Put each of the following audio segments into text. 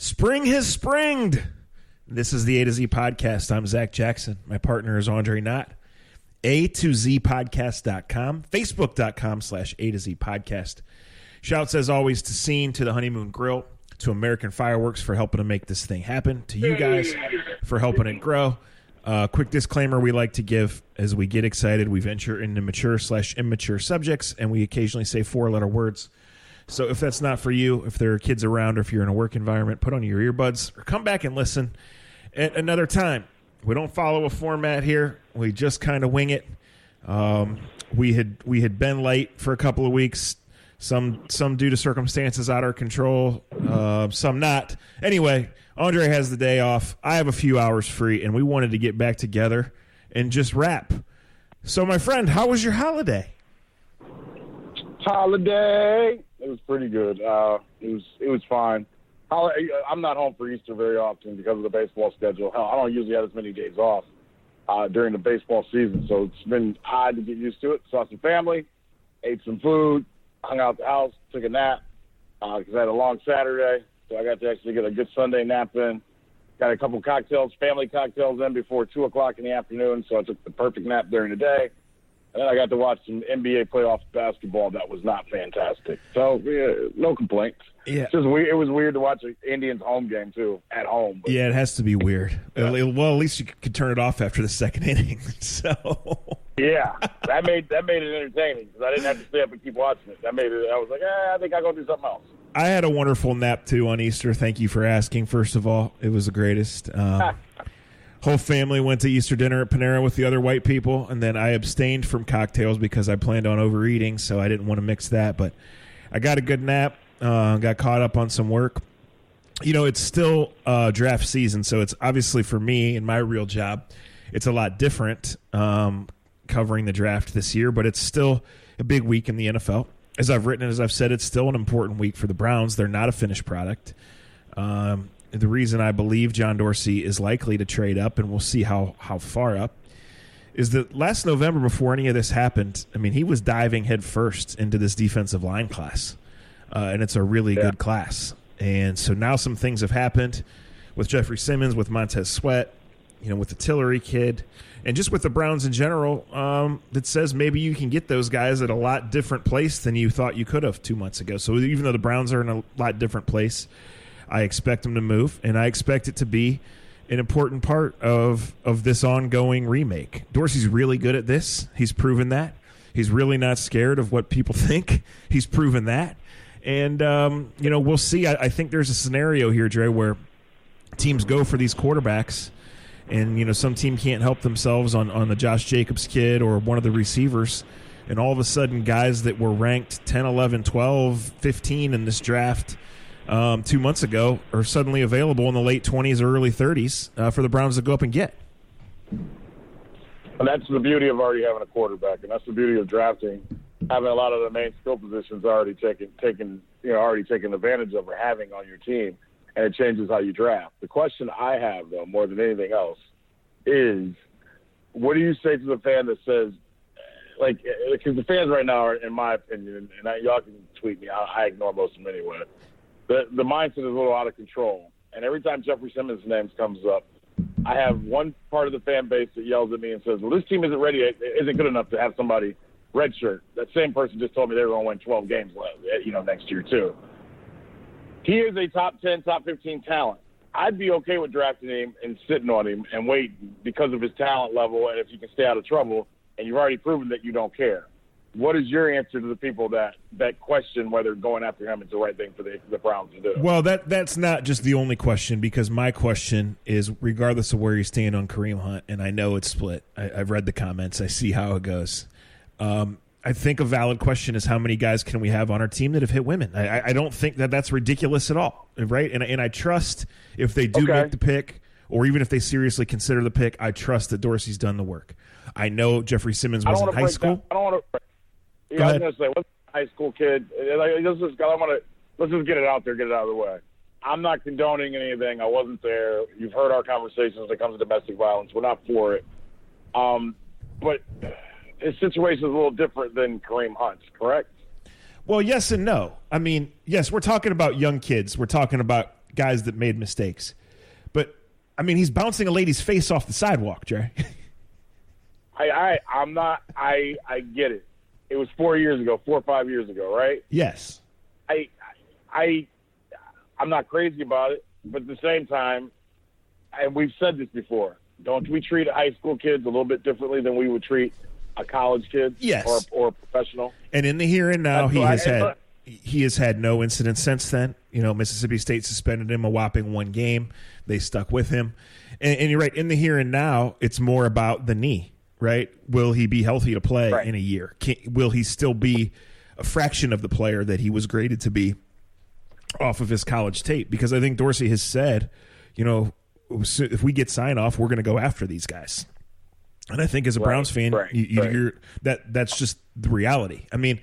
Spring has springed. This is the A to Z podcast. I'm Zach Jackson. My partner is Andre Knott. A2Zpodcast.com, Facebook.com/A to Z podcast. Shouts as always to Scene, to the Honeymoon Grill, to American Fireworks for helping to make this thing happen, to you guys for helping it grow. Quick disclaimer we like to give as we get excited. We venture into mature/immature subjects, and we occasionally say 4-letter words. So if that's not for you, if there are kids around, or if you're in a work environment, put on your earbuds or come back and listen at another time. We don't follow a format here. We just kind of wing it. We had been late for a couple of weeks, some due to circumstances out of our control, some not. Anyway, Andre has the day off. I have a few hours free, and we wanted to get back together and just rap. So, my friend, how was your holiday? It was pretty good. It was fine. I'm not home for Easter very often because of the baseball schedule. Hell, I don't usually have as many days off during the baseball season, so it's been odd to get used to it. Saw some family, ate some food, hung out at the house, took a nap because I had a long Saturday, so I got to actually get a good Sunday nap in. Got a couple cocktails, family cocktails in before 2 o'clock in the afternoon, so I took the perfect nap during the day. And then I got to watch some NBA playoff basketball that was not fantastic. So, yeah, no complaints. Yeah. It was weird to watch an Indians home game, too, at home. But. Yeah, it has to be weird. Well, at least you could turn it off after the second inning. So yeah, that made it entertaining because I didn't have to stay up and keep watching it. I was like, I think I'll go do something else. I had a wonderful nap, too, on Easter. Thank you for asking, first of all. It was the greatest. Whole family went to Easter dinner at Panera with the other white people, and then I abstained from cocktails because I planned on overeating, so I didn't want to mix that. But I got a good nap, got caught up on some work. You know, it's still draft season, so it's obviously for me and my real job, it's a lot different covering the draft this year, but it's still a big week in the NFL. As I've written and as I've said, it's still an important week for the Browns. They're not a finished product. The reason I believe John Dorsey is likely to trade up, and we'll see how far up, is that last November, before any of this happened, I mean, he was diving headfirst into this defensive line class, and it's a really good class. And so now some things have happened with Jeffery Simmons, with Montez Sweat, with the Tillery kid, and just with the Browns in general, that says maybe you can get those guys at a lot different place than you thought you could have 2 months ago. So even though the Browns are in a lot different place, I expect them to move, and I expect it to be an important part of this ongoing remake. Dorsey's really good at this. He's proven that. He's really not scared of what people think. He's proven that. And, we'll see. I think there's a scenario here, Dre, where teams go for these quarterbacks, and, some team can't help themselves on the Josh Jacobs kid or one of the receivers, and all of a sudden guys that were ranked 10, 11, 12, 15 in this draft 2 months ago are suddenly available in the late 20s or early 30s for the Browns to go up and get. And that's the beauty of already having a quarterback, and that's the beauty of drafting, having a lot of the main skill positions already taken advantage of or having on your team, and it changes how you draft. The question I have, though, more than anything else, is what do you say to the fan that says, because the fans right now are, in my opinion, and y'all can tweet me, I ignore most of them anyway, the mindset is a little out of control. And every time Jeffery Simmons' name comes up, I have one part of the fan base that yells at me and says, well, this team isn't ready, isn't good enough to have somebody redshirt. That same person just told me they were going to win 12 games next year too. He is a top 10, top 15 talent. I'd be okay with drafting him and sitting on him and waiting because of his talent level and if you can stay out of trouble, and you've already proven that you don't care. What is your answer to the people that question whether going after him is the right thing for the Browns to do? Well, that's not just the only question, because my question is, regardless of where you stand on Kareem Hunt, and I know it's split. I've read the comments. I see how it goes. I think a valid question is how many guys can we have on our team that have hit women? I don't think that's ridiculous at all, right? And I trust if they do make the pick, or even if they seriously consider the pick, I trust that Dorsey's done the work. I know Jeffery Simmons was in high school. I don't want to. Yeah, I was going to say, what's a high school kid? Let's just get it out there, get it out of the way. I'm not condoning anything. I wasn't there. You've heard our conversations when it comes to domestic violence. We're not for it. But his situation is a little different than Kareem Hunt's, correct? Well, yes and no. I mean, yes, we're talking about young kids. We're talking about guys that made mistakes. But, I mean, he's bouncing a lady's face off the sidewalk, Jay. I get it. It was 4 or 5 years ago, right? Yes. I'm not crazy about it, but at the same time, and we've said this before, don't we treat high school kids a little bit differently than we would treat a college kid? Yes. Or a professional? And in the here and now, he has had no incidents since then. You know, Mississippi State suspended him a whopping 1 game. They stuck with him. And you're right, in the here and now, it's more about the knee, right? Will he be healthy to play in a year? Will he still be a fraction of the player that he was graded to be off of his college tape? Because I think Dorsey has said, you know, if we get sign-off, we're going to go after these guys. And I think as a Browns fan, that's just the reality. I mean,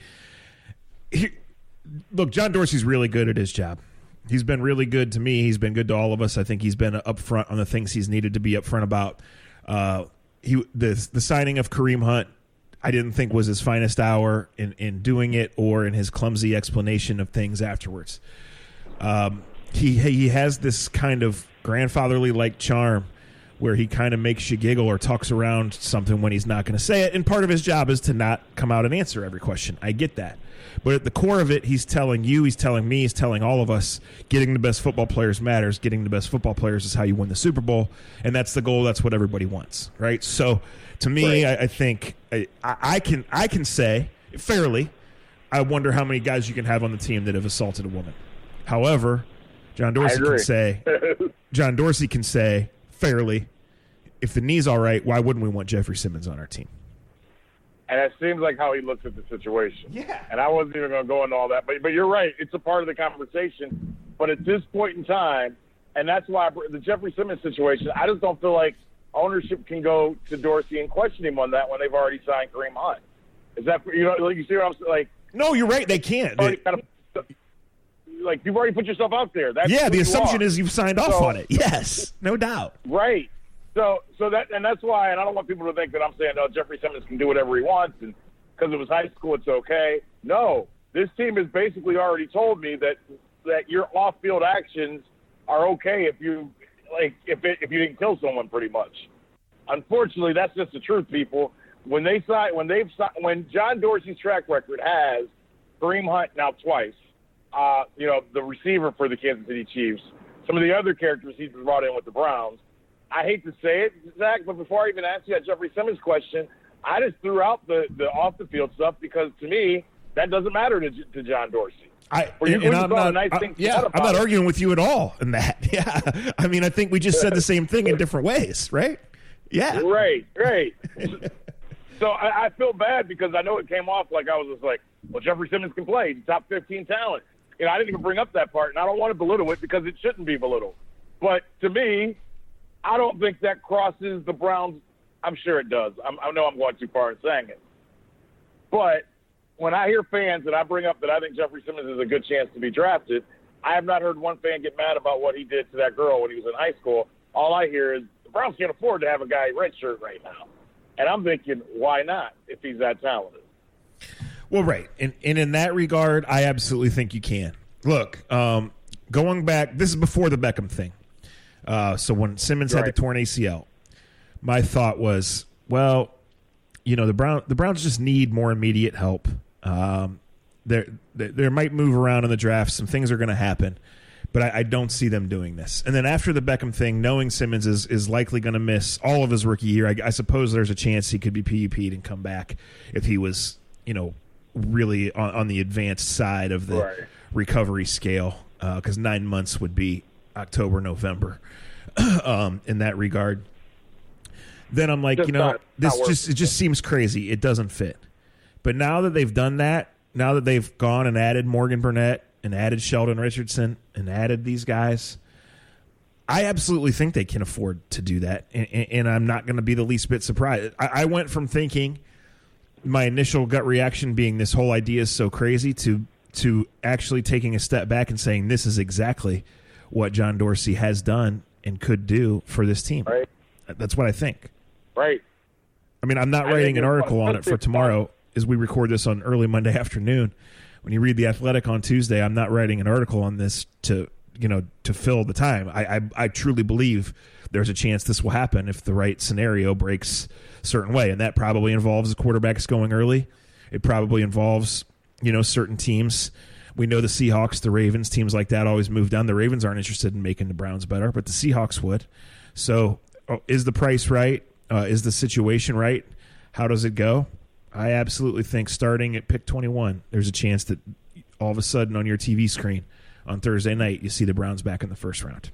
look, John Dorsey's really good at his job. He's been really good to me. He's been good to all of us. I think he's been upfront on the things he's needed to be upfront about. The signing of Kareem Hunt, I didn't think was his finest hour in doing it or in his clumsy explanation of things afterwards. He has this kind of grandfatherly-like charm where he kind of makes you giggle or talks around something when he's not going to say it. And part of his job is to not come out and answer every question. I get that. But at the core of it, he's telling you, he's telling me, he's telling all of us, getting the best football players matters. Getting the best football players is how you win the Super Bowl. And that's the goal. That's what everybody wants, right? So to me, I think I can say fairly, I wonder how many guys you can have on the team that have assaulted a woman. However, John Dorsey can say fairly, if the knee's all right, why wouldn't we want Jeffery Simmons on our team? And it seems like how he looks at the situation. Yeah. And I wasn't even going to go into all that. But you're right. It's a part of the conversation. But at this point in time, and that's why the Jeffery Simmons situation, I just don't feel like ownership can go to Dorsey and question him on that when they've already signed Kareem Hunt. Is that, you know, like, you see what I'm saying? Like, no, you're right. They can't. Like, you've already put yourself out there. That's the assumption is you've signed off on it. Yes, no doubt. Right. So that's why, and I don't want people to think that I'm saying, oh, Jeffery Simmons can do whatever he wants, and because it was high school, it's okay. No, this team has basically already told me that your off-field actions are okay if you didn't kill someone, pretty much. Unfortunately, that's just the truth, people. When John Dorsey's track record has Kareem Hunt now twice, the receiver for the Kansas City Chiefs, some of the other characters he's brought in with the Browns. I hate to say it, Zach, but before I even ask you that Jeffery Simmons question, I just threw out the off-the-field stuff because, to me, that doesn't matter to John Dorsey. I'm not arguing with you at all in that. Yeah. I mean, I think we just said the same thing in different ways, right? Yeah. Right. So I feel bad because I know it came off like I was just like, well, Jeffery Simmons can play. He's top 15 talent. You know, I didn't even bring up that part, and I don't want to belittle it because it shouldn't be belittled. But to me, I don't think that crosses the Browns. I'm sure it does. I know I'm going too far in saying it. But when I hear fans and I bring up that I think Jeffery Simmons is a good chance to be drafted, I have not heard one fan get mad about what he did to that girl when he was in high school. All I hear is the Browns can't afford to have a guy redshirt right now. And I'm thinking, why not if he's that talented? Well, right. And in that regard, I absolutely think you can. Look, going back, this is before the Beckham thing. So when Simmons had the torn ACL, my thought was, well, you know, the Browns just need more immediate help. There might move around in the draft. Some things are going to happen, but I don't see them doing this. And then after the Beckham thing, knowing Simmons is likely going to miss all of his rookie year, I suppose there's a chance he could be PUP'd and come back if he was, you know, really on the advanced side of the recovery scale, because 9 months would be October, November in that regard. Then I'm like, it just seems crazy. It doesn't fit. But now that they've done that, now that they've gone and added Morgan Burnett and added Sheldon Richardson and added these guys, I absolutely think they can afford to do that. And I'm not going to be the least bit surprised. I went from thinking my initial gut reaction being this whole idea is so crazy to actually taking a step back and saying this is exactly what John Dorsey has done and could do for this team. Right. That's what I think. Right. I mean, I'm not writing an article on it for tomorrow as we record this on early Monday afternoon. When you read The Athletic on Tuesday, I'm not writing an article on this to to fill the time. I truly believe there's a chance this will happen if the right scenario breaks a certain way, and that probably involves the quarterbacks going early. It probably involves certain teams. We know the Seahawks, the Ravens, teams like that always move down. The Ravens aren't interested in making the Browns better, but the Seahawks would. So is the price right? Is the situation right? How does it go? I absolutely think starting at pick 21, there's a chance that all of a sudden on your TV screen on Thursday night you see the Browns back in the first round.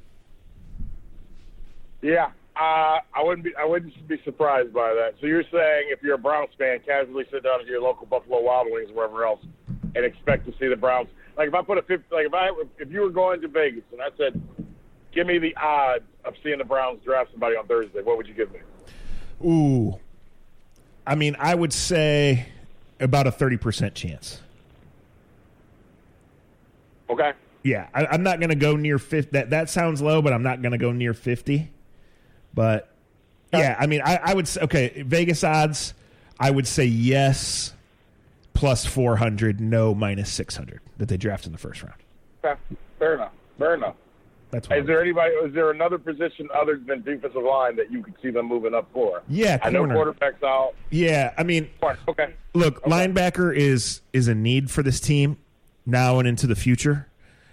Yeah, I wouldn't be surprised by that. So you're saying if you're a Browns fan, casually sit down at your local Buffalo Wild Wings or wherever else and expect to see the Browns. Like if you were going to Vegas and I said, give me the odds of seeing the Browns draft somebody on Thursday, what would you give me? Ooh. I mean, I would say about a 30% chance. Okay. Yeah, I'm not going to go near 50. That sounds low, but I'm not going to go near 50. But, yeah, I mean, I would say, okay, Vegas odds, I would say yes, plus 400, no, minus 600, that they draft in the first round. Okay. Fair enough. That's is there another position other than defensive line that you could see them moving up for? Yeah, I know quarterback's out. Yeah, I mean, okay. Look, linebacker is a need for this team now and into the future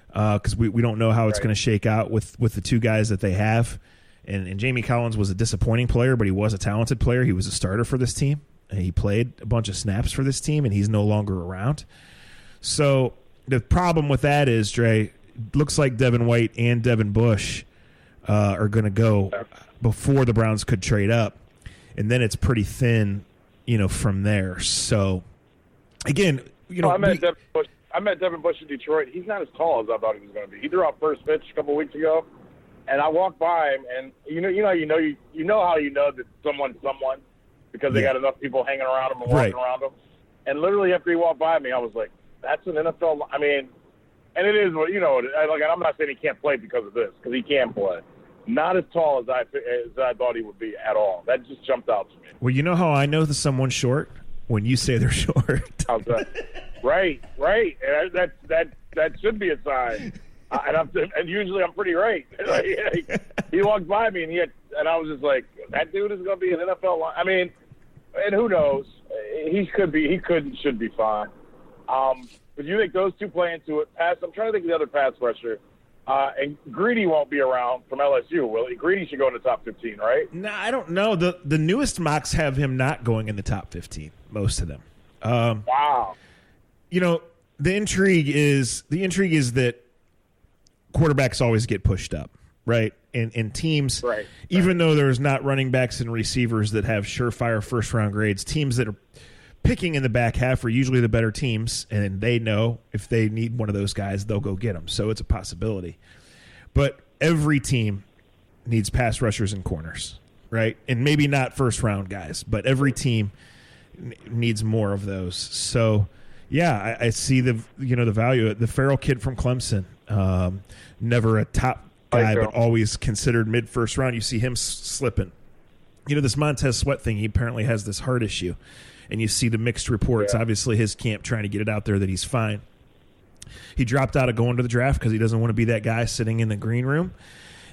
because we don't know how it's going to shake out with the two guys that they have. And Jamie Collins was a disappointing player, but he was a talented player. He was a starter for this team, and he played a bunch of snaps for this team, and he's no longer around. So the problem with that is, Dre, looks like Devin White and Devin Bush are going to go before the Browns could trade up, and then it's pretty thin, from there. So, again, I met Devin Bush in Detroit. He's not as tall as I thought he was going to be. He threw out first pitch a couple of weeks ago, and I walked by him, and you know how that someone's someone because they got enough people hanging around him and walking around him. And literally after he walked by me, I was like, "That's an NFL." I mean. And it is, I'm not saying he can't play because of this, because he can play. Not as tall as I thought he would be at all. That just jumped out to me. Well, you know how I know that someone's short? When you say they're short. How's that? Right. And that should be a sign. And usually I'm pretty right. He walked by me, and I was just like, that dude is going to be an NFL line. I mean, and who knows? He should be fine. But you think those two play into it? I'm trying to think of the other pass rusher. And Greedy won't be around from LSU, will he? Greedy should go in the top 15, right? No, I don't know. The newest mocks have him not going in the top 15, most of them. Wow. The intrigue is that quarterbacks always get pushed up, right? And teams, even though there's not running backs and receivers that have surefire first-round grades, teams that are picking in the back half are usually the better teams, and they know if they need one of those guys, they'll go get them. So it's a possibility. But every team needs pass rushers and corners, right? And maybe not first-round guys, but every team needs more of those. So, yeah, I see the value. The Farrell kid from Clemson, never a top guy, but always considered mid-first round. You see him slipping. This Montez Sweat thing, he apparently has this heart issue. And you see the mixed reports. Yeah. Obviously, his camp trying to get it out there that he's fine. He dropped out of going to the draft because he doesn't want to be that guy sitting in the green room.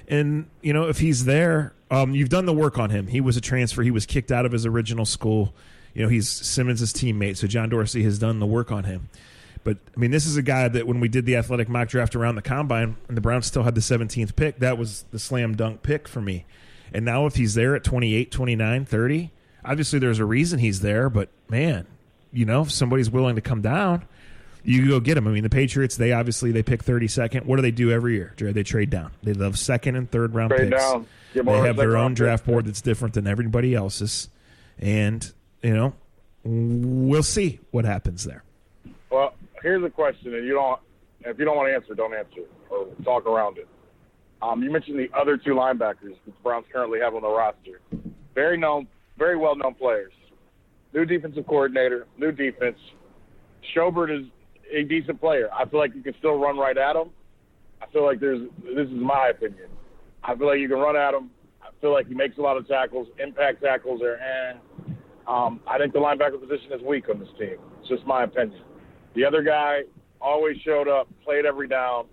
And, if he's there, you've done the work on him. He was a transfer. He was kicked out of his original school. He's Simmons' teammate, so John Dorsey has done the work on him. But, this is a guy that when we did the athletic mock draft around the combine and the Browns still had the 17th pick, that was the slam dunk pick for me. And now if he's there at 28, 29, 30, obviously there's a reason he's there, but, man, if somebody's willing to come down, you go get him. The Patriots, they pick 32nd. What do they do every year? They trade down. They love second and third round picks. Down. They have their own draft board that's different than everybody else's. And, we'll see what happens there. Well, here's a question, and if you don't want to answer, don't answer or talk around it. You mentioned the other two linebackers that the Browns currently have on the roster. Very well-known players. New defensive coordinator, new defense. Schobert is a decent player. I feel like you can still run right at him. I feel like this is my opinion. I feel like you can run at him. I feel like he makes a lot of tackles. Impact tackles are, I think the linebacker position is weak on this team. It's just my opinion. The other guy always showed up, played every down.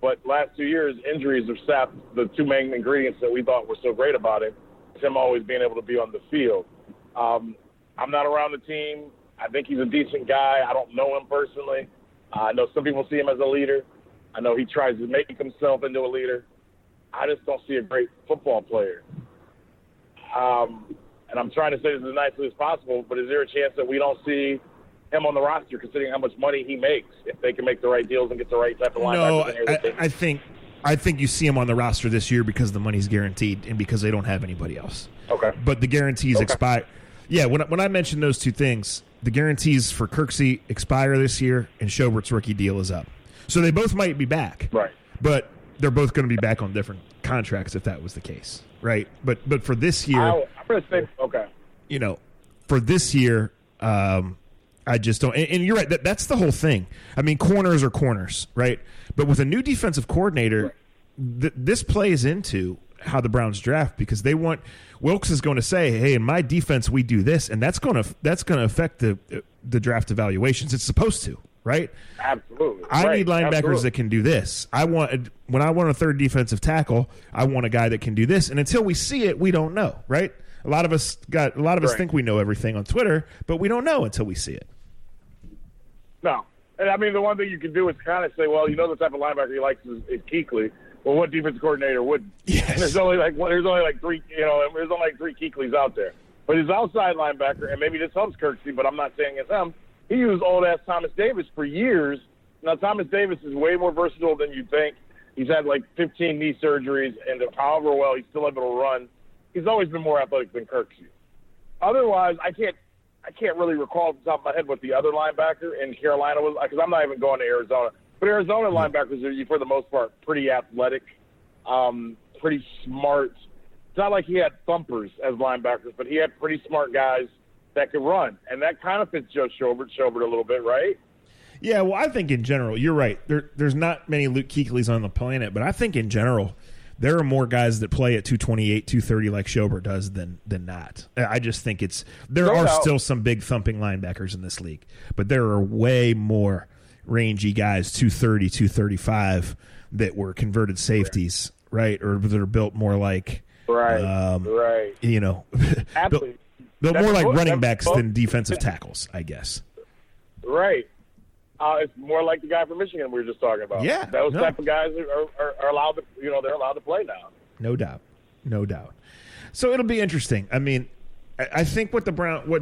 But last 2 years, injuries have sapped the two main ingredients that we thought were so great about him. It's him always being able to be on the field. I'm not around the team. I think he's a decent guy. I don't know him personally. I know some people see him as a leader. I know he tries to make himself into a leader. I just don't see a great football player. And I'm trying to say this as nicely as possible, but is there a chance that we don't see him on the roster considering how much money he makes if they can make the right deals and get the right type of linebackers? No, I think you see him on the roster this year because the money's guaranteed and because they don't have anybody else. Okay. But the guarantees expire. Yeah, when I mentioned those two things, the guarantees for Kirksey expire this year and Schobert's rookie deal is up. So they both might be back. Right. But they're both going to be back on different contracts if that was the case. Right. But for this year, I'm going to say, okay. You know, for this year, I just don't. And you're right. That's the whole thing. I mean, corners are corners, right? But with a new defensive coordinator, this plays into how the Browns draft because they want Wilkes is going to say, "Hey, in my defense, we do this," and that's going to affect the draft evaluations. It's supposed to, right? Absolutely. I need linebackers that can do this. When I want a third defensive tackle, I want a guy that can do this. And until we see it, we don't know, right? A lot of us think we know everything on Twitter, but we don't know until we see it. No. And I mean, the one thing you can do is kind of say, well, you know, the type of linebacker he likes is Kuechly. Well, what defensive coordinator wouldn't? Yes. There's only like three Kuechleys out there. But his outside linebacker, and maybe this helps Kirksey, but I'm not saying it's him. He used old-ass Thomas Davis for years. Now, Thomas Davis is way more versatile than you'd think. He's had like 15 knee surgeries, and however well he's still able to run, he's always been more athletic than Kirksey. Otherwise, I can't really recall off the top of my head what the other linebacker in Carolina was, because I'm not even going to Arizona. But Arizona linebackers are, for the most part, pretty athletic, pretty smart. It's not like he had thumpers as linebackers, but he had pretty smart guys that could run. And that kind of fits Joe Schobert a little bit, right? Yeah, well, I think in general, you're right. There's not many Luke Kuechleys on the planet, but I think in general, there are more guys that play at 228, 230 like Schobert does than not. I just think there are still some big thumping linebackers in this league, but there are way more rangy guys, 230, 235, that were converted safeties, right? Or that are built more like, right. You know, built more like running backs than defensive tackles, I guess. Right. It's more like the guy from Michigan we were just talking about. Yeah, those type of guys are allowed to, they're allowed to play now. No doubt. So it'll be interesting. I mean, I think what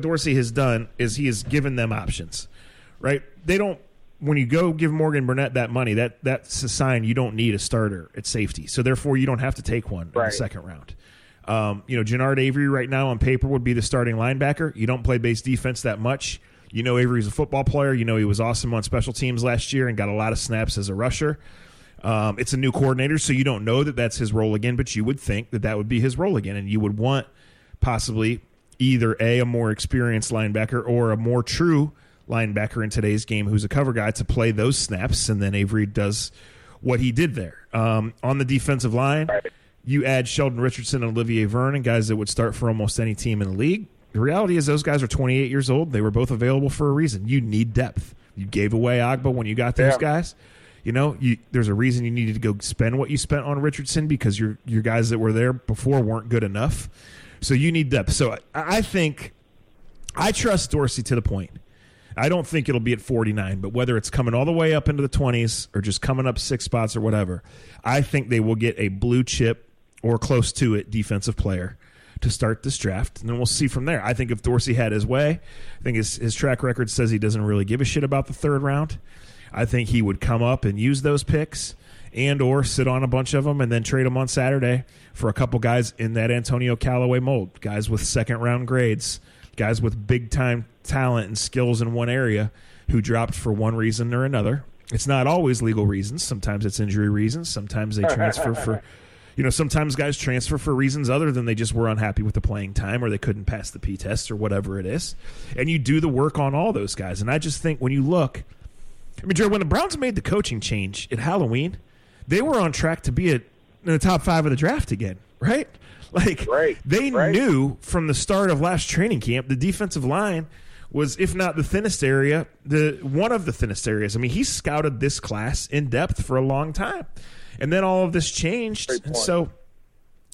Dorsey has done is he has given them options, right? They don't. When you go give Morgan Burnett that money, that's a sign you don't need a starter at safety. So therefore, you don't have to take one in the second round. Jannard Avery right now on paper would be the starting linebacker. You don't play base defense that much. You know Avery's a football player. You know he was awesome on special teams last year and got a lot of snaps as a rusher. It's a new coordinator, so you don't know that that's his role again, but you would think that would be his role again, and you would want possibly either a more experienced linebacker or a more true linebacker in today's game who's a cover guy to play those snaps, and then Avery does what he did there. On the defensive line, you add Sheldon Richardson and Olivier Vernon, guys that would start for almost any team in the league. The reality is those guys are 28 years old. They were both available for a reason. You need depth. You gave away Agba when you got those guys. There's a reason you needed to go spend what you spent on Richardson because your guys that were there before weren't good enough. So you need depth. So I think I trust Dorsey to the point. I don't think it'll be at 49, but whether it's coming all the way up into the 20s or just coming up 6 spots or whatever, I think they will get a blue chip or close to it defensive player to start this draft, and then we'll see from there. I think if Dorsey had his way, I think his track record says he doesn't really give a shit about the third round. I think he would come up and use those picks and or sit on a bunch of them and then trade them on Saturday for a couple guys in that Antonio Callaway mold, guys with second-round grades, guys with big-time talent and skills in one area who dropped for one reason or another. It's not always legal reasons. Sometimes it's injury reasons. Sometimes they transfer for sometimes guys transfer for reasons other than they just were unhappy with the playing time or they couldn't pass the P test or whatever it is. And you do the work on all those guys. And I just think when you look, Joe, when the Browns made the coaching change at Halloween, they were on track to be in the top 5 of the draft again, right? They knew from the start of last training camp the defensive line was, if not the thinnest area, one of the thinnest areas. I mean, he scouted this class in depth for a long time. And then all of this changed. And so,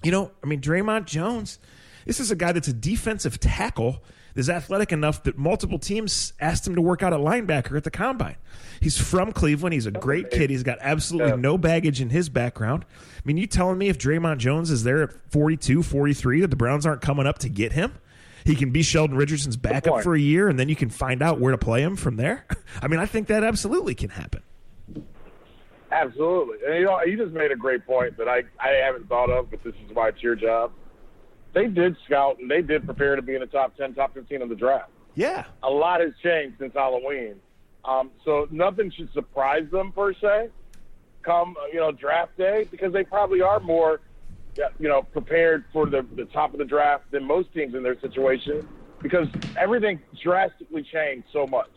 Draymond Jones, this is a guy that's a defensive tackle, is athletic enough that multiple teams asked him to work out at linebacker at the Combine. He's from Cleveland. He's a great kid. He's got absolutely no baggage in his background. I mean, you telling me if Draymond Jones is there at 42, 43, that the Browns aren't coming up to get him? He can be Sheldon Richardson's backup for a year, and then you can find out where to play him from there? I mean, I think that absolutely can happen. Absolutely. And, you just made a great point that I haven't thought of, but this is why it's your job. They did scout, and they did prepare to be in the top 10, top 15 of the draft. Yeah. A lot has changed since Halloween. So nothing should surprise them, per se, come, draft day, because they probably are more, prepared for the top of the draft than most teams in their situation, because everything drastically changed so much.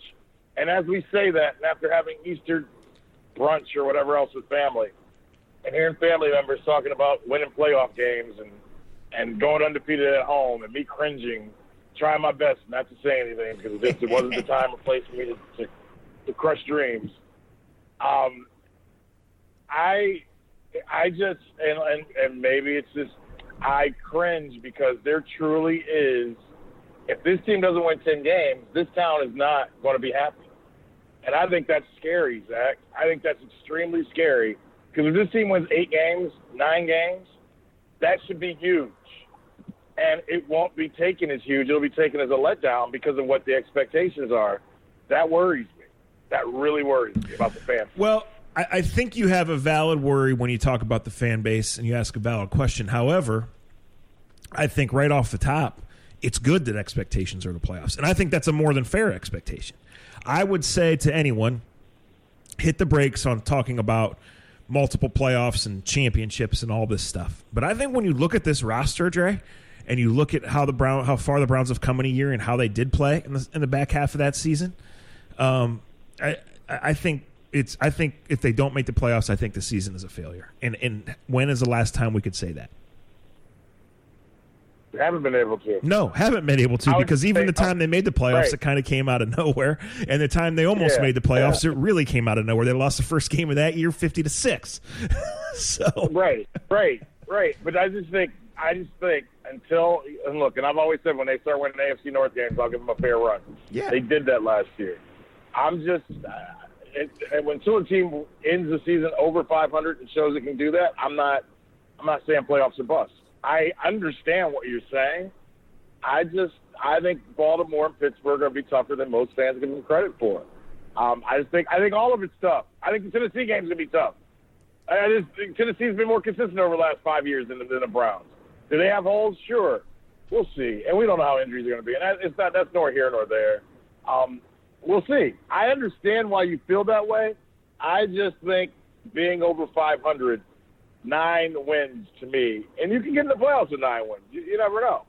And as we say that, and after having Easter brunch or whatever else with family, and hearing family members talking about winning playoff games and going undefeated at home, and me cringing, trying my best not to say anything because it wasn't the time or place for me to crush dreams. I just and maybe it's just I cringe because there truly is. If this team doesn't win 10 games, this town is not going to be happy. And I think that's scary, Zach. I think that's extremely scary because if this team wins 8 games, 9 games, that should be huge. And it won't be taken as huge. It'll be taken as a letdown because of what the expectations are. That worries me. That really worries me about the fans. Well, I think you have a valid worry when you talk about the fan base and you ask a valid question. However, I think right off the top, it's good that expectations are the playoffs. And I think that's a more than fair expectation. I would say to anyone, hit the brakes on talking about multiple playoffs and championships and all this stuff. But I think when you look at this roster, Dre, and you look at how far the Browns have come in a year and how they did play in the back half of that season, I think if they don't make the playoffs, I think the season is a failure. And when is the last time we could say that? We haven't been able to. No, haven't been able to because even the time they made the playoffs, it kind of came out of nowhere. And the time they almost made the playoffs, it really came out of nowhere. They lost the first game of that year 50-6. So Right. But I just think until – and look, and I've always said when they start winning AFC North games, I'll give them a fair run. Yeah. They did that last year. I'm just until a team ends the season over 500 and shows it can do that, I'm not saying playoffs are bust. I understand what you're saying. I think Baltimore and Pittsburgh are going to be tougher than most fans give them credit for. I think all of it's tough. I think the Tennessee game's going to be tough. I just think Tennessee's been more consistent over the last 5 years than the Browns. Do they have holes? Sure. We'll see. And we don't know how injuries are going to be. And that's nor here nor there. We'll see. I understand why you feel that way. I just think being over 500, 9 wins to me, and you can get in the playoffs with 9 wins. You never know.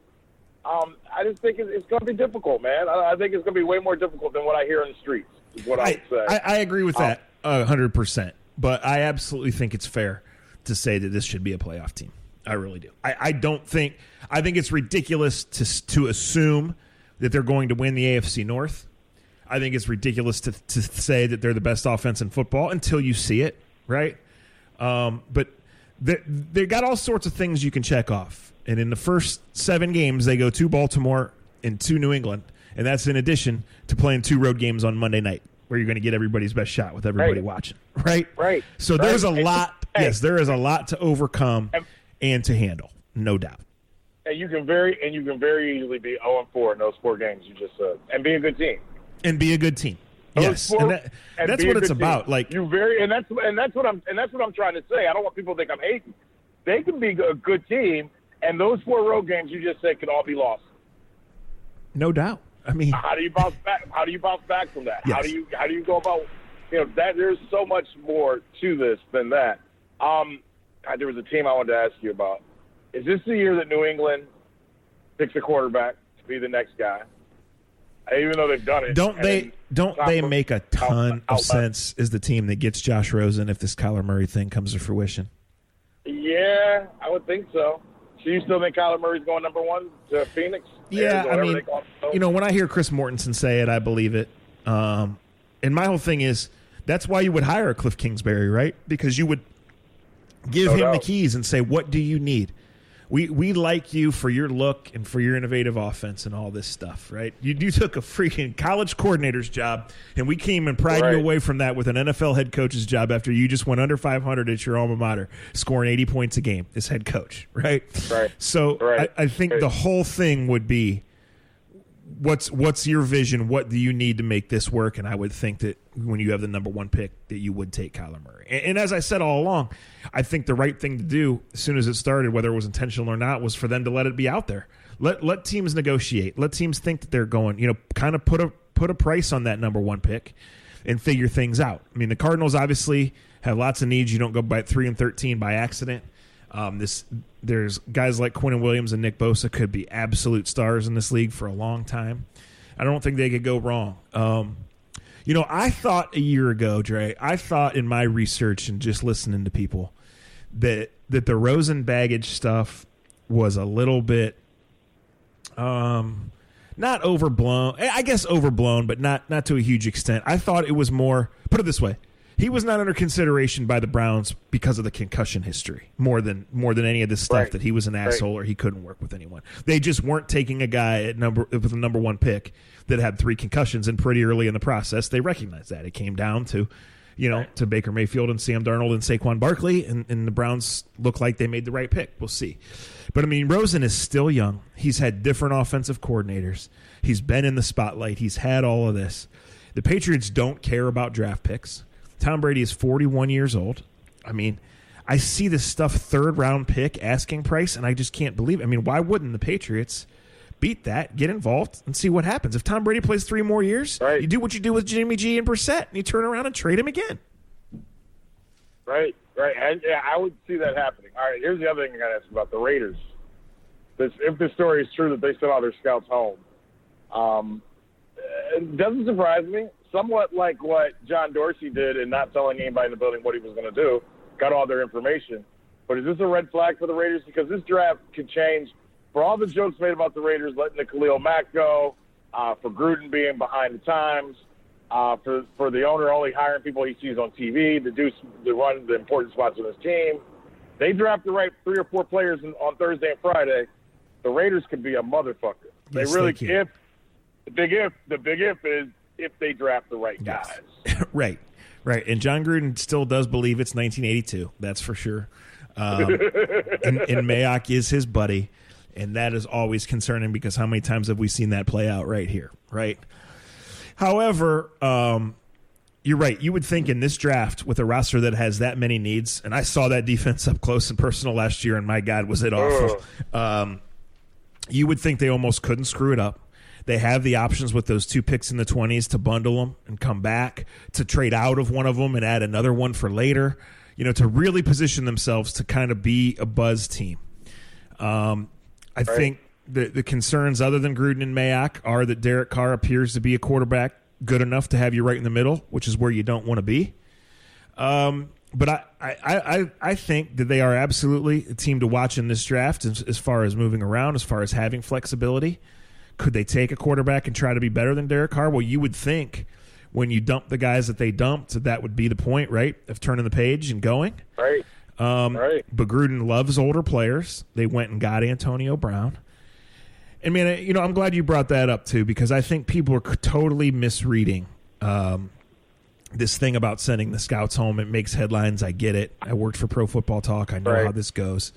I just think it's going to be difficult, man. I think it's going to be way more difficult than what I hear in the streets, is what I would say. I agree with that 100%, but I absolutely think it's fair to say that this should be a playoff team. I really do. I think it's ridiculous to assume that they're going to win the AFC North. I think it's ridiculous to say that they're the best offense in football until you see it, right? But they got all sorts of things you can check off. And in the first 7 games, they go to Baltimore and to New England. And that's in addition to playing 2 road games on Monday night where you're going to get everybody's best shot with everybody watching, right? Right. So there's a lot. Yes, there is a lot to overcome and to handle, no doubt. And you can very easily be 0-4 in those 4 games you just said, and be a good team. Yes, and that's what it's about. Like that's what I'm trying to say. I don't want people to think I'm hating. They can be a good team, and those 4 road games you just said could all be lost. No doubt. I mean, how do you bounce back? How do you bounce back from that? Yes. How do you go about that? There's so much more to this than that. There was a team I wanted to ask you about. Is this the year that New England picks a quarterback to be the next guy? Even though they've done it. Don't they make a ton of sense as the team that gets Josh Rosen if this Kyler Murray thing comes to fruition? Yeah, I would think so. So you still think Kyler Murray's going number 1 to Phoenix? Yeah, I mean, when I hear Chris Mortensen say it, I believe it. And my whole thing is that's why you would hire a Cliff Kingsbury, right? Because you would give him the keys and say, what do you need? We like you for your look and for your innovative offense and all this stuff, right? You took a freaking college coordinator's job, and we came and pried you away from that with an NFL head coach's job after you just went under 500 at your alma mater, scoring 80 points a game as head coach, right? Right. So I think the whole thing would be, what's your vision? What do you need to make this work? And I would think that when you have the number one pick, that you would take Kyler Murray. And as I said all along, I think the right thing to do as soon as it started, whether it was intentional or not, was for them to let it be out there. Let teams negotiate. Let teams think that they're going, kind of put a price on that number one pick and figure things out. I mean, the Cardinals obviously have lots of needs. You don't go by 3-13 by accident. There's guys like Quinnen Williams and Nick Bosa could be absolute stars in this league for a long time. I don't think they could go wrong. I thought a year ago, Dre, I thought in my research and just listening to people that the Rosen baggage stuff was a little bit not overblown. I guess overblown, but not to a huge extent. I thought it was more, put it this way, he was not under consideration by the Browns because of the concussion history more than any of this stuff that he was an asshole or he couldn't work with anyone. They just weren't taking a guy with a number one pick that had 3 concussions, and pretty early in the process they recognized that. It came down to to Baker Mayfield and Sam Darnold and Saquon Barkley, and the Browns look like they made the right pick. We'll see. But, I mean, Rosen is still young. He's had different offensive coordinators. He's been in the spotlight. He's had all of this. The Patriots don't care about draft picks. Tom Brady is 41 years old. I mean, I see this stuff, third-round pick, asking price, and I just can't believe it. I mean, why wouldn't the Patriots beat that, get involved, and see what happens? If Tom Brady plays 3 more years, you do what you do with Jimmy G and Brissett, and you turn around and trade him again. Right. And, I would see that happening. All right, here's the other thing I got to ask about the Raiders. If the story is true that they sent all their scouts home, it doesn't surprise me. Somewhat like what John Dorsey did in not telling anybody in the building what he was going to do, got all their information. But is this a red flag for the Raiders? Because this draft could change. For all the jokes made about the Raiders letting the Khalil Mack go, for Gruden being behind the times, for the owner only hiring people he sees on TV to run the important spots on his team, they draft the right 3 or 4 players on Thursday and Friday. The Raiders could be a motherfucker. Yes, they really can. The big if is if they draft the right guys. Right. And John Gruden still does believe it's 1982. That's for sure. And Mayock is his buddy, and that is always concerning because how many times have we seen that play out right here, right? However, you're right. You would think in this draft with a roster that has that many needs, and I saw that defense up close and personal last year, and my God, was it awful. You would think they almost couldn't screw it up. They have the options with those 2 picks in the 20s to bundle them and come back, to trade out of one of them and add another one for later, to really position themselves to kind of be a buzz team. I think the concerns other than Gruden and Mayock are that Derek Carr appears to be a quarterback good enough to have you right in the middle, which is where you don't want to be. But I think that they are absolutely a team to watch in this draft as far as moving around, as far as having flexibility. Could they take a quarterback and try to be better than Derek Carr? Well, you would think when you dump the guys that they dumped, that would be the point, right, of turning the page and going. Right. But Gruden loves older players. They went and got Antonio Brown. And, man, I'm glad you brought that up, too, because I think people are totally misreading this thing about sending the scouts home. It makes headlines. I get it. I worked for Pro Football Talk. I know how this goes.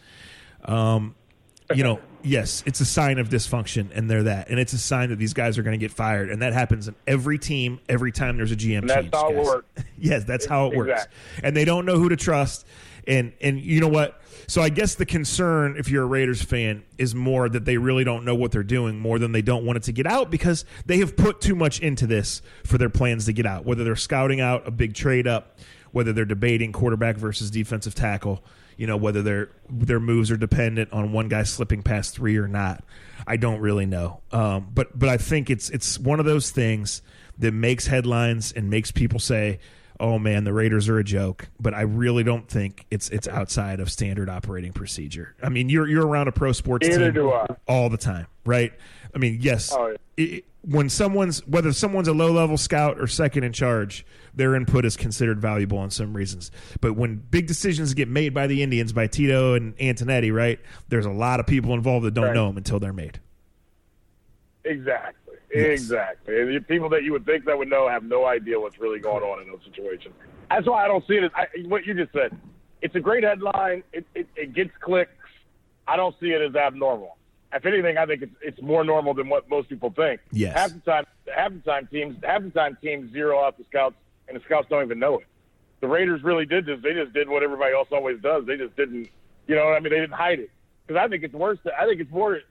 Yes, it's a sign of dysfunction, and they're that. And it's a sign that these guys are going to get fired. And that happens in every team every time there's a GM change. That's how it works. Yes, that's how it works. And they don't know who to trust. And you know what? So I guess the concern, if you're a Raiders fan, is more that they really don't know what they're doing more than they don't want it to get out because they have put too much into this for their plans to get out, whether they're scouting out a big trade up, whether they're debating quarterback versus defensive tackle, whether their moves are dependent on one guy slipping past 3 or not. I don't really know. But I think it's one of those things that makes headlines and makes people say, oh man, the Raiders are a joke, but I really don't think it's outside of standard operating procedure. I mean, you're around a pro sports team all the time, right? I mean, yes, when whether someone's a low-level scout or second in charge, their input is considered valuable on some reasons. But when big decisions get made by the Indians, by Tito and Antonetti, right, there's a lot of people involved that don't know them until they're made. Exactly. Yes. Exactly. And the people that you would think that would know have no idea what's really going on in those situations. That's why I don't see it as what you just said. It's a great headline. It gets clicks. I don't see it as abnormal. If anything, I think it's more normal than what most people think. Yes. Half the time teams zero out the scouts, and the scouts don't even know it. The Raiders really did this. They just did what everybody else always does. They just didn't, you know what I mean? They didn't hide it. Because I think it's worse. I think it's more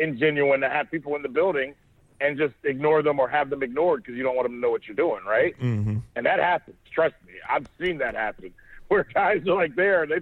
ingenuine to have people in the building and just ignore them or have them ignored because you don't want them to know what you're doing, right? Mm-hmm. And that happens. Trust me, I've seen that happen. Where guys are like there, they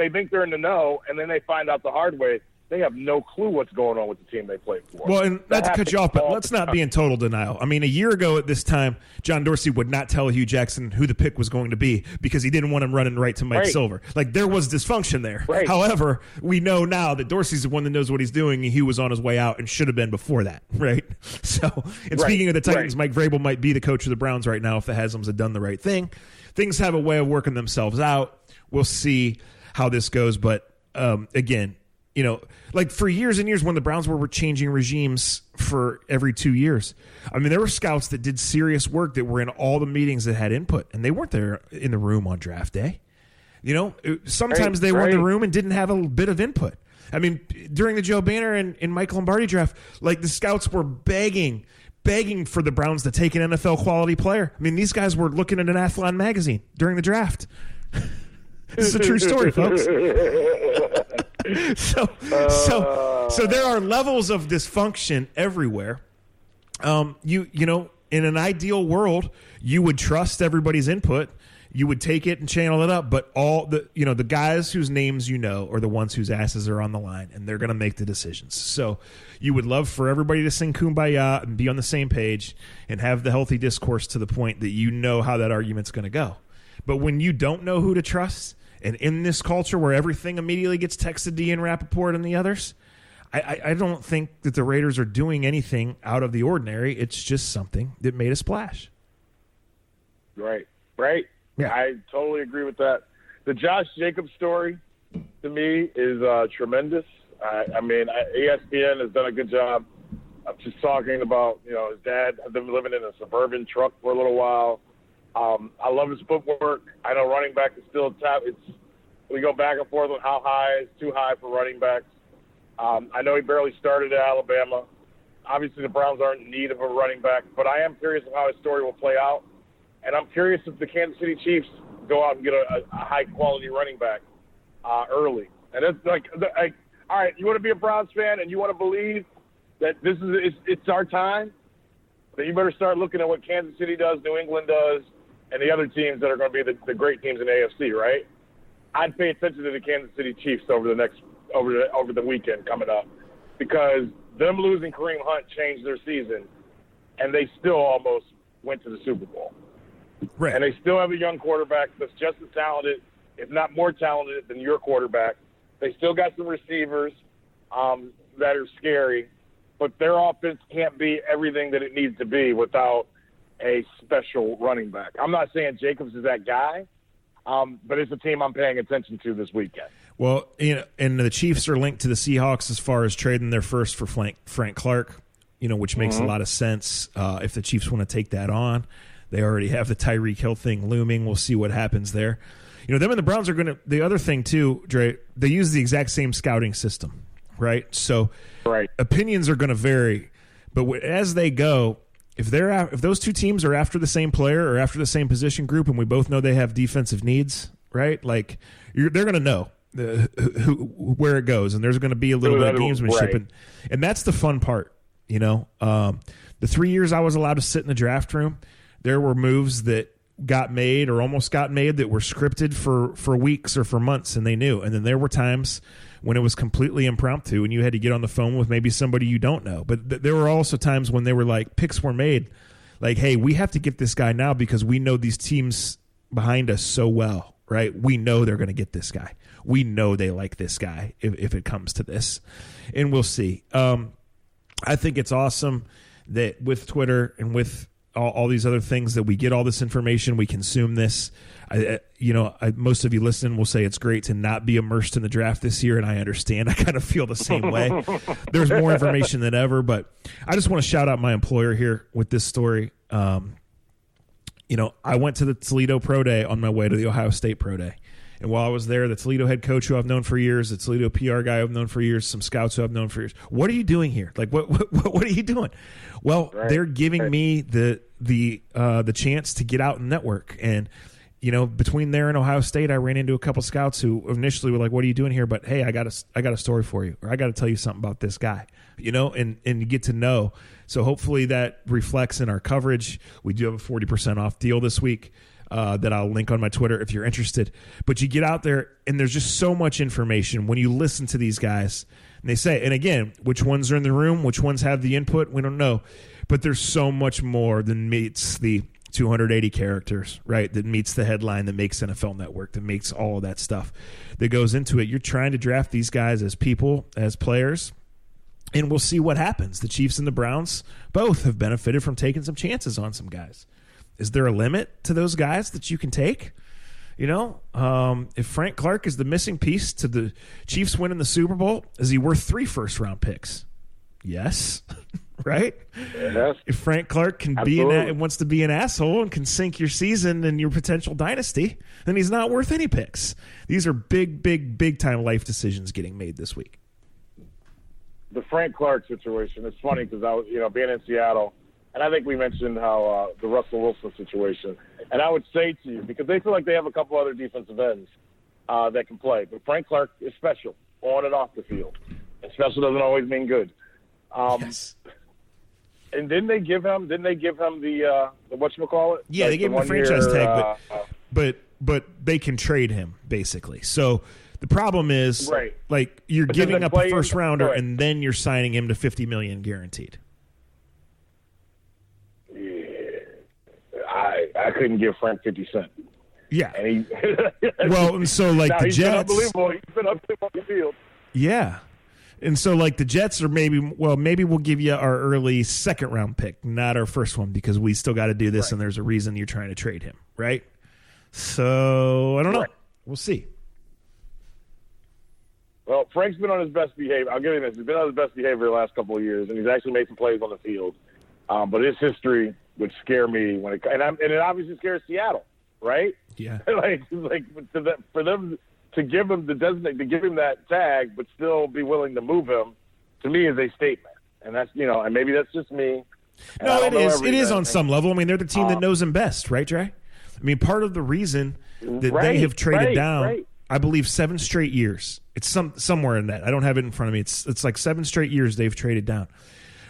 think they're in the know, and then they find out the hard way. They have no clue what's going on with the team they play for. Well, and not to cut you off, but let's not be in total denial. I mean, a year ago at this time, John Dorsey would not tell Hugh Jackson who the pick was going to be because he didn't want him running right to Mike Silver. Like, there was dysfunction there. Right. However, we know now that Dorsey's the one that knows what he's doing, and Hugh was on his way out and should have been before that, right? So, and speaking of the Titans, Mike Vrabel might be the coach of the Browns right now if the Haslam's had done the right thing. Things have a way of working themselves out. We'll see how this goes, but again, you know, like for years and years when the Browns were changing regimes for every 2 years, I mean, there were scouts that did serious work that were in all the meetings that had input, and they weren't there in the room on draft day. You know, sometimes they were in the room and didn't have a bit of input. I mean, during the Joe Banner and Mike Lombardi draft, like the scouts were begging for the Browns to take an NFL quality player. I mean, these guys were looking at an Athlon magazine during the draft. This is a true story, folks. So there are levels of dysfunction everywhere. You know, in an ideal world, you would trust everybody's input. You would take it and channel it up, but all the guys whose names you know are the ones whose asses are on the line, and they're going to make the decisions. So you would love for everybody to sing Kumbaya and be on the same page and have the healthy discourse to the point that you know how that argument's going to go. But when you don't know who to trust, and in this culture where everything immediately gets texted to Ian Rappaport and the others, I don't think that the Raiders are doing anything out of the ordinary. It's just something that made a splash. Right. Yeah. I totally agree with that. The Josh Jacobs story, to me, is tremendous. I mean, ESPN has done a good job of just talking about, you know, his dad had been living in a suburban truck for a little while. I love his footwork. I know running back is still top. We go back and forth on how high is too high for running backs. I know he barely started at Alabama. Obviously, the Browns aren't in need of a running back, but I am curious of how his story will play out. And I'm curious if the Kansas City Chiefs go out and get a high-quality running back early. And it's like, all right, you want to be a Browns fan and you want to believe that it's our time, then you better start looking at what Kansas City does, New England does, and the other teams that are going to be the great teams in the AFC, right? I'd pay attention to the Kansas City Chiefs over the weekend coming up, because them losing Kareem Hunt changed their season, and they still almost went to the Super Bowl. Right. And they still have a young quarterback that's just as talented, if not more talented, than your quarterback. They still got some receivers that are scary, but their offense can't be everything that it needs to be without a special running back. I'm not saying Jacobs is that guy, but it's a team I'm paying attention to this weekend. Well, you know, and the Chiefs are linked to the Seahawks as far as trading their first for Frank Clark, you know, which makes a lot of sense if the Chiefs want to take that on. They already have the Tyreek Hill thing looming. We'll see what happens there. You know, them and the Browns are going to – the other thing, too, Dre, they use the exact same scouting system, right? So opinions are going to vary. But as they go, if those two teams are after the same player or after the same position group, and we both know they have defensive needs, right? Like, they're going to know where it goes, and there's going to be a little bit of gamesmanship. And that's the fun part, you know. The 3 years I was allowed to sit in the draft room, there were moves that got made or almost got made that were scripted for weeks or for months, and they knew. And then there were times when it was completely impromptu and you had to get on the phone with maybe somebody you don't know. But there were also times when they were like, picks were made like, hey, we have to get this guy now because we know these teams behind us so well, right? We know they're going to get this guy. We know they like this guy if it comes to this, and we'll see. I think it's awesome that with Twitter and with all these other things that we get all this information, we consume this. Most of you listening will say it's great to not be immersed in the draft this year, and I understand. I kind of feel the same way. There's more information than ever, but I just want to shout out my employer here with this story. I went to the Toledo Pro Day on my way to the Ohio State Pro Day. And while I was there, the Toledo head coach who I've known for years, the Toledo PR guy I've known for years, some scouts who I've known for years. What are you doing here? Like, what are you doing? Well, they're giving me the chance to get out and network. And, between there and Ohio State, I ran into a couple scouts who initially were like, what are you doing here? But, hey, I got a story for you, or I got to tell you something about this guy, and you get to know. So hopefully that reflects in our coverage. We do have a 40% off deal this week. That I'll link on my Twitter if you're interested. But you get out there, and there's just so much information when you listen to these guys. And they say, and again, which ones are in the room, which ones have the input, we don't know. But there's so much more than meets the 280 characters, right, that meets the headline, that makes NFL Network, that makes all of that stuff that goes into it. You're trying to draft these guys as people, as players, and we'll see what happens. The Chiefs and the Browns both have benefited from taking some chances on some guys. Is there a limit to those guys that you can take? If Frank Clark is the missing piece to the Chiefs winning the Super Bowl, is he worth 3 first-round picks? Yes. Right? Yes. If Frank Clark can wants to be an asshole and can sink your season and your potential dynasty, then he's not worth any picks. These are big, big, big-time life decisions getting made this week. The Frank Clark situation, it's funny because I was, being in Seattle, and I think we mentioned how the Russell Wilson situation. And I would say to you, because they feel like they have a couple other defensive ends that can play, but Frank Clark is special on and off the field. And special doesn't always mean good. Yes. And didn't they give him the whatchamacallit? Yeah, they gave him the franchise tag, but they can trade him basically. So the problem is, like, you're giving up a first rounder and then you're signing him to $50 million guaranteed. I couldn't give Frank 50 cents. Yeah. And and so like the Jets, he's been unbelievable on the field. Yeah. And so like the Jets are maybe we'll give you our early second round pick, not our first one, because we still got to do this and there's a reason you're trying to trade him, right? So I don't know. We'll see. Well, Frank's been on his best behavior. I'll give him this. He's been on his best behavior the last couple of years, and he's actually made some plays on the field. But his history would scare me and it obviously scares Seattle, right? Yeah. For them to give him to give him that tag, but still be willing to move him, to me is a statement. And that's and maybe that's just me. No, it is. It is on some level. I mean, they're the team that knows him best, right, Dre? I mean, part of the reason that they have traded down, I believe, 7 straight years. It's somewhere in that. I don't have it in front of me. It's like 7 straight years they've traded down.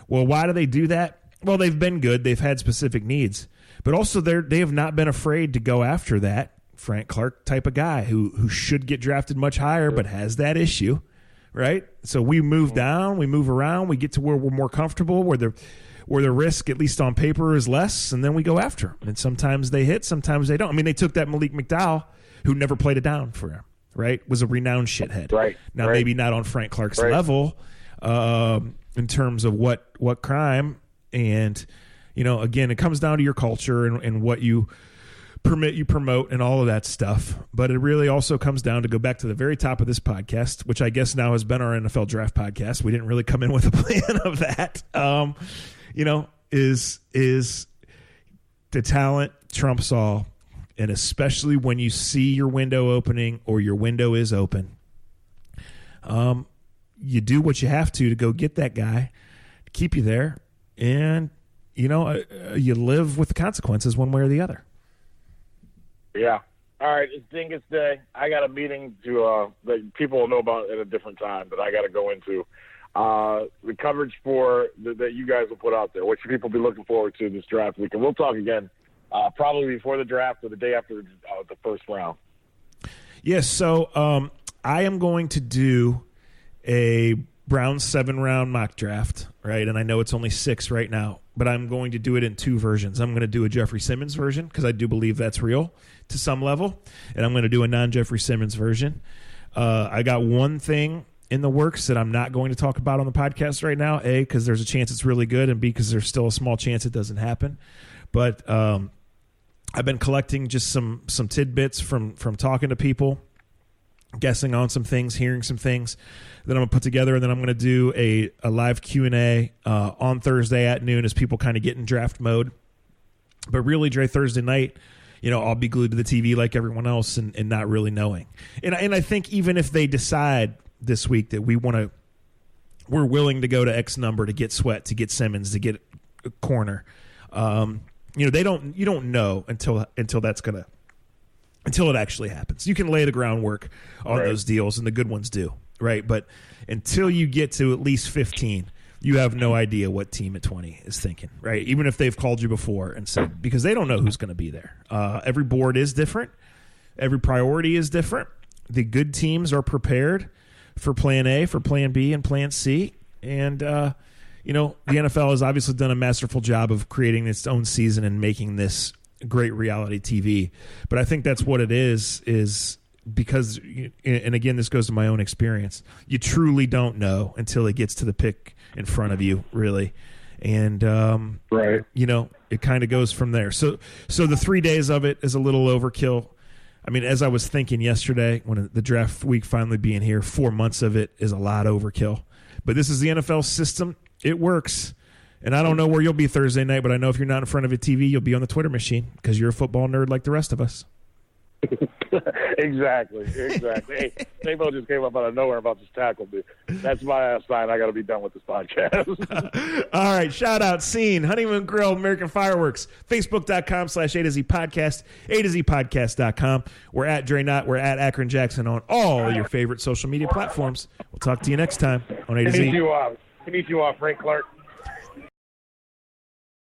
Well, why do they do that? Well, they've been good. They've had specific needs. But also they have not been afraid to go after that Frank Clark type of guy who should get drafted much higher but has that issue, right? So we move down, we move around, we get to where we're more comfortable, where the risk, at least on paper, is less, and then we go after them. And sometimes they hit, sometimes they don't. I mean, they took that Malik McDowell, who never played a down for him, right? Was a renowned shithead. Right. Now, maybe not on Frank Clark's level in terms of what crime. And, again, it comes down to your culture and what you permit, you promote, and all of that stuff. But it really also comes down to go back to the very top of this podcast, which I guess now has been our NFL draft podcast. We didn't really come in with a plan of that. Is the talent trumps all. And especially when you see your window opening or your window is open, you do what you have to go get that guy, to keep you there. And, you live with the consequences one way or the other. Yeah. All right. It's Dingus Day. I got a meeting that people will know about at a different time, but I got to go into the coverage that you guys will put out there. What should people be looking forward to this draft week? And we'll talk again probably before the draft or the day after the first round. Yes. So I am going to do a Browns 7-round mock draft, right? And I know it's only 6 right now. but I'm going to do it in 2 versions. I'm going to do a Jeffery Simmons version because I do believe that's real to some level, and I'm going to do a non-Jeffery Simmons version. I got one thing in the works that I'm not going to talk about on the podcast right now, A, because there's a chance it's really good, and B, because there's still a small chance it doesn't happen. But I've been collecting just some tidbits from talking to people, guessing on some things, hearing some things that I'm going to put together, and then I'm going to do a live Q&A on Thursday at noon as people kind of get in draft mode. But really, Dre, Thursday night, I'll be glued to the TV like everyone else and not really knowing. And I think even if they decide this week that we're willing to go to X number to get Sweat, to get Simmons, to get a corner, you don't know until it actually happens. You can lay the groundwork on those deals, and the good ones do, right? But until you get to at least 15, you have no idea what team at 20 is thinking, right? Even if they've called you before and said, because they don't know who's going to be there. Every board is different. Every priority is different. The good teams are prepared for plan A, for plan B, and plan C. And, the NFL has obviously done a masterful job of creating its own season and making this great reality TV. But I think that's what it is because, and again, this goes to my own experience, you truly don't know until it gets to the pick in front of you, really. And, it kind of goes from there. So the 3 days of it is a little overkill. I mean, as I was thinking yesterday, when the draft week finally being here, 4 months of it is a lot overkill. But this is the NFL system. It works. And I don't know where you'll be Thursday night, but I know if you're not in front of a TV, you'll be on the Twitter machine because you're a football nerd like the rest of us. Exactly. Hey, Davo just came up out of nowhere about this tackle. That's my sign. I got to be done with this podcast. All right. Shout out, Scene, Honeymoon Grill, American Fireworks, Facebook.com/A to Z Podcast, A to Z Podcast.com. We're at Dre Knott. We're at Akron Jackson on all your favorite social media platforms. We'll talk to you next time on A to Z. Can you Frank Clark?